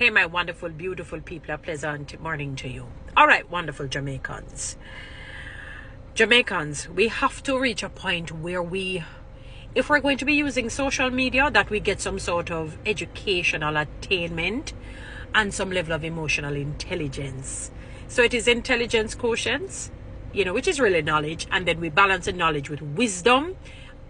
Hey, my wonderful, beautiful people, a pleasant morning to you. All right, wonderful Jamaicans. Jamaicans, we have to reach a point where if we're going to be using social media, that we get some sort of educational attainment and some level of emotional intelligence. So it is intelligence quotient, which is really knowledge. And then we balance the knowledge with wisdom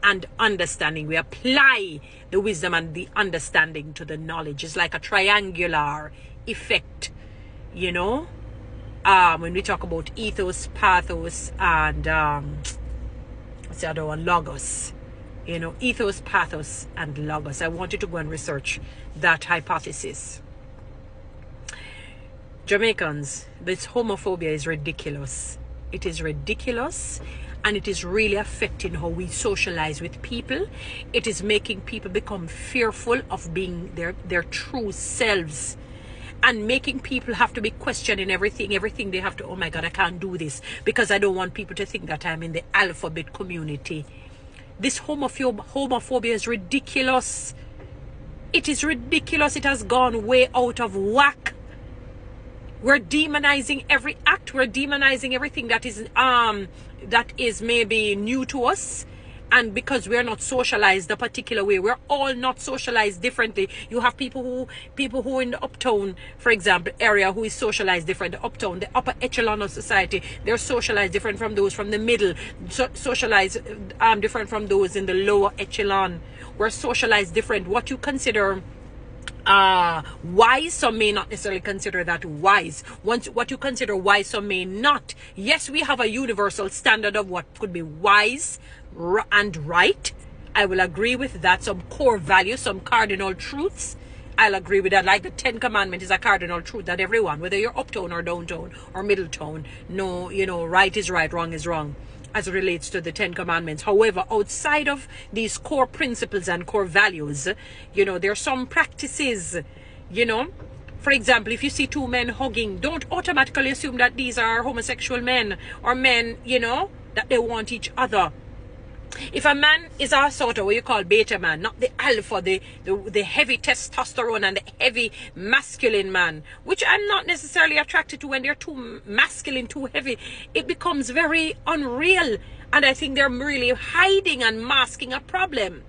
and understanding. We apply the wisdom and the understanding to the knowledge. It's like a triangular effect, when we talk about ethos, pathos, and what's the other one? Logos. Ethos, pathos, and logos. I want you to go and research that hypothesis. Jamaicans, this homophobia is ridiculous. It is ridiculous. And it is really affecting how we socialize with people. It is making people become fearful of being their true selves. And making people have to be questioning everything they have to, oh my God, I can't do this because I don't want people to think that I'm in the alphabet community. This homophobia is ridiculous. It is ridiculous. It has gone way out of whack. We're demonizing every act. We're demonizing everything that is maybe new to us. And because we're not socialized a particular way, we're all not socialized differently. You have people who in the uptown, for example, area who is socialized different. The uptown, the upper echelon of society, they're socialized different from those from the middle, socialized different from those in the lower echelon. We're socialized different. What you consider wise, some may not necessarily consider that wise. What you consider wise, some may not. Yes, we have a universal standard of what could be wise and right. I will agree with that. Some core values, some cardinal truths, I'll agree with that. Like the 10 Commandments is a cardinal truth that everyone, whether you're uptown or downtown or middle town, right is right, wrong is wrong, as it relates to the 10 Commandments. However, outside of these core principles and core values, there are some practices, for example, if you see two men hugging, don't automatically assume that these are homosexual men or men, that they want each other. If a man is a sort of what you call beta man, not the alpha, the heavy testosterone and the heavy masculine man, which I'm not necessarily attracted to when they're too masculine, too heavy, it becomes very unreal. And I think they're really hiding and masking a problem.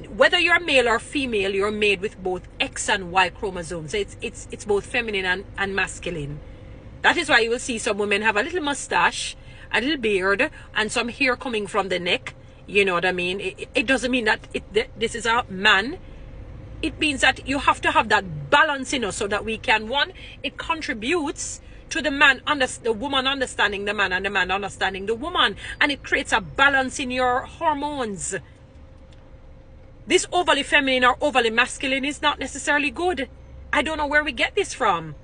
Whether you're male or female, you're made with both X and Y chromosomes. It's both feminine and masculine. That is why you will see some women have a little mustache, a little beard, and some hair coming from the neck. You know what I mean? It doesn't mean that this is a man. It means that you have to have that balance in us so that we can, one, it contributes to the woman understanding the man and the man understanding the woman. And it creates a balance in your hormones. This overly feminine or overly masculine is not necessarily good. I don't know where we get this from.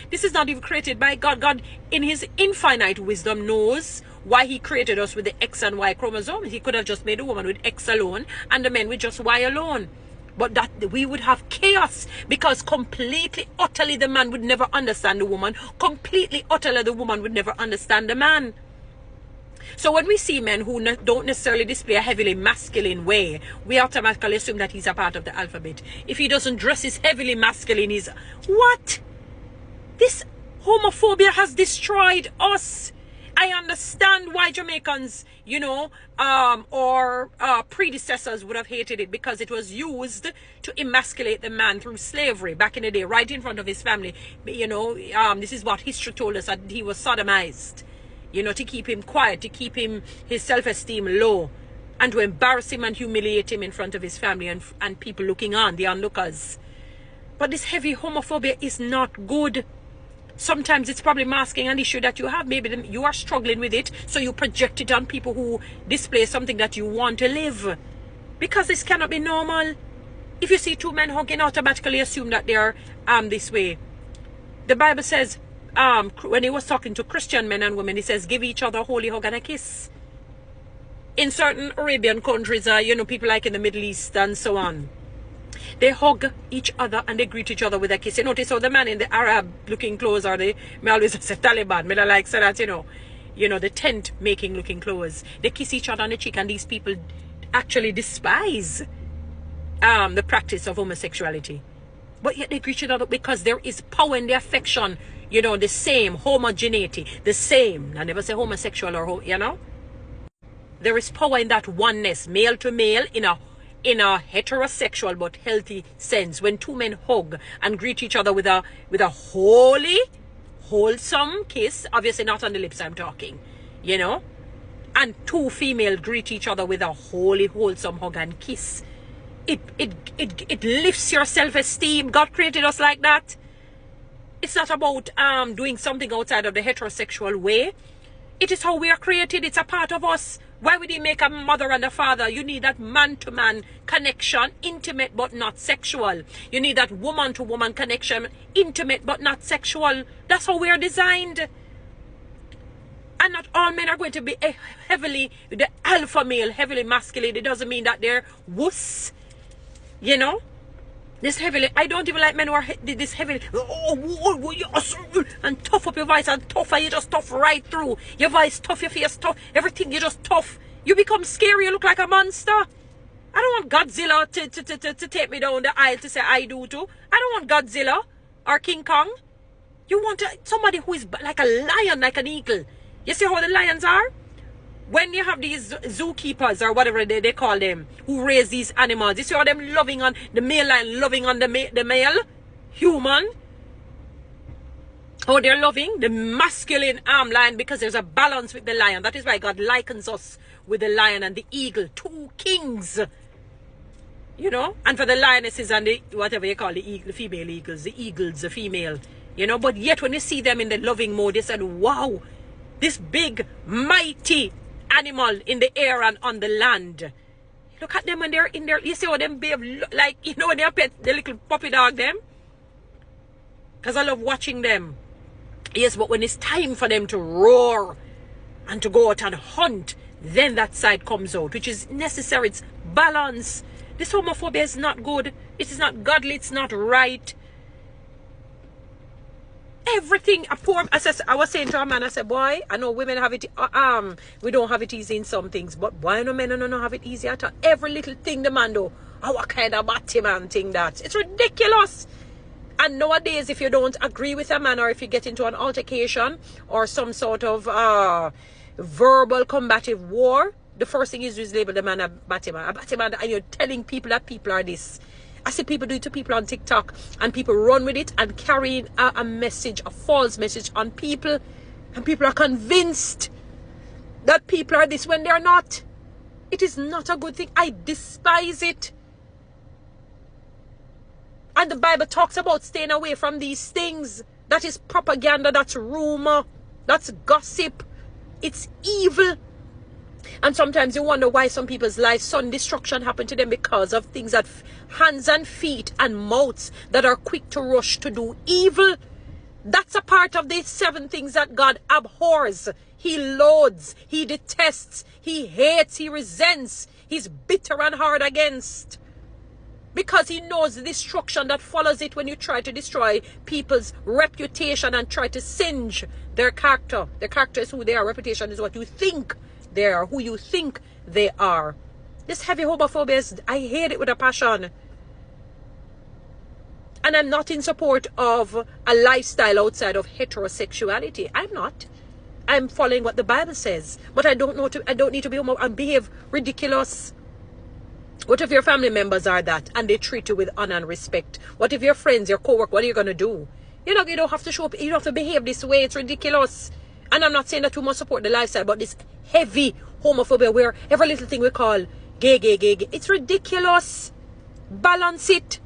This is not even created by God. God, in his infinite wisdom, knows why he created us with the X and Y chromosomes. He could have just made a woman with X alone and the men with just Y alone. But that we would have chaos, because completely, utterly, the man would never understand the woman. Completely, utterly, the woman would never understand the man. So when we see men who don't necessarily display a heavily masculine way, we automatically assume that he's a part of the alphabet. If he doesn't dress as heavily masculine, he's... What? This homophobia has destroyed us. I understand why Jamaicans, or predecessors would have hated it, because it was used to emasculate the man through slavery back in the day, right in front of his family. This is what history told us, that he was sodomized, to keep him quiet, to keep his self-esteem low, and to embarrass him and humiliate him in front of his family and people looking on, the onlookers. But this heavy homophobia is not good. Sometimes it's probably masking an issue that you have. Maybe you are struggling with it, so you project it on people who display something that you want to live. Because this cannot be normal. If you see two men hugging, automatically assume that they are this way. The Bible says, when he was talking to Christian men and women, he says, give each other a holy hug and a kiss. In certain Arabian countries, people like in the Middle East and so on, they hug each other and they greet each other with a kiss. You notice how the man in the Arab looking clothes, or may always say Taliban, may I like say that, the tent making looking clothes, they kiss each other on the cheek, and these people actually despise the practice of homosexuality. But yet they greet each other because there is power in the affection. You know, the same homogeneity, the same. I never say homosexual or, you know. There is power in that oneness, male to male, in a heterosexual but healthy sense. When two men hug and greet each other with a holy, wholesome kiss, obviously not on the lips I'm talking, you know. And two females greet each other with a holy, wholesome hug and kiss. It lifts your self-esteem. God created us like that. It's not about doing something outside of the heterosexual way. It is how we are created. It's a part of us. Why would he make a mother and a father? You need that man-to-man connection, intimate but not sexual. You need that woman-to-woman connection, intimate but not sexual. That's how we are designed. And not all men are going to be heavily, the alpha male, heavily masculine. It doesn't mean that they're wuss. You know? This heavily, I don't even like men who are this heavily, and tough up your voice, and tough, and you just tough right through. Your voice tough, your face tough, everything, you just tough. You become scary, you look like a monster. I don't want Godzilla to take me down the aisle to say I do too. I don't want Godzilla or King Kong. You want somebody who is like a lion, like an eagle. You see how the lions are? When you have these zookeepers or whatever they call them, who raise these animals, you see how them loving on the male lion, loving on the male human? How they're loving the masculine lion, because there's a balance with the lion. That is why God likens us with the lion and the eagle, two kings. You know? And for the lionesses and the, whatever you call the eagle, the female eagles, the female. You know? But yet when you see them in the loving mode, you said, wow, this big, mighty animal in the air and on the land. Look at them when they're in there. You see how them behave, like, you know, when they pet the little puppy dog them? Because I love watching them. Yes, but when it's time for them to roar and to go out and hunt, then that side comes out, which is necessary. It's balance. This homophobia is not good. It is not godly. It's not right. Everything, I was saying to a man, I said, boy, I know women have it, we don't have it easy in some things, but why no men don't have it easy at all? Every little thing the man do, what kind of batty man thing that? It's ridiculous. And nowadays, if you don't agree with a man, or if you get into an altercation, or some sort of verbal combative war, the first thing is label the man a batty man, and you're telling people that people are this. I see people do it to people on TikTok, and people run with it and carry a message, a false message on people, and people are convinced that people are this when they're not. It is not a good thing. I despise it. And the Bible talks about staying away from these things. That is propaganda, that's rumor, that's gossip. It's evil. And sometimes you wonder why some people's lives, sudden destruction happen to them because of things that hands and feet and mouths that are quick to rush to do evil. That's a part of the 7 things that God abhors. He loathes, he detests, he hates, he resents, he's bitter and hard against. Because he knows the destruction that follows it when you try to destroy people's reputation and try to singe their character. Their character is who they are. Reputation is what you think they are, who you think they are. This heavy homophobia is, I hate it with a passion. And I'm not in support of a lifestyle outside of heterosexuality. I'm not. I'm following what the Bible says. But I don't need to be homo and behave ridiculous. What if your family members are that and they treat you with honor and respect? What if your friends, your co-worker, what are you going to do? You don't have to show up, you don't have to behave this way. It's ridiculous. And I'm not saying that we must support the lifestyle, but this heavy homophobia where every little thing we call gay. It's ridiculous. Balance it.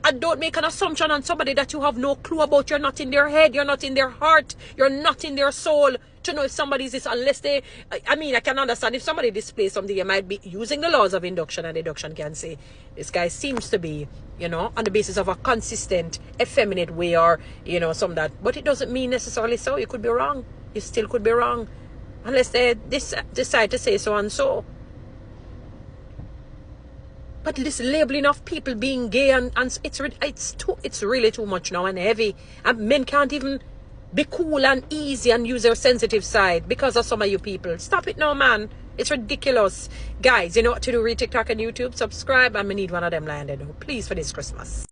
And don't make an assumption on somebody that you have no clue about. You're not in their head. You're not in their heart. You're not in their soul to know if somebody's this, unless they, I mean, I can understand if somebody displays something, you might be using the laws of induction, and deduction can say, this guy seems to be, on the basis of a consistent, effeminate way, or, some that. But it doesn't mean necessarily so. You could be wrong. You still could be wrong. Unless they decide to say so and so. But this labeling of people being gay and it's really too much now and heavy. And men can't even be cool and easy and use their sensitive side because of some of you people. Stop it now, man. It's ridiculous. Guys, you know what to do? Read TikTok and YouTube. Subscribe. I'm going to need one of them landed. Please, for this Christmas.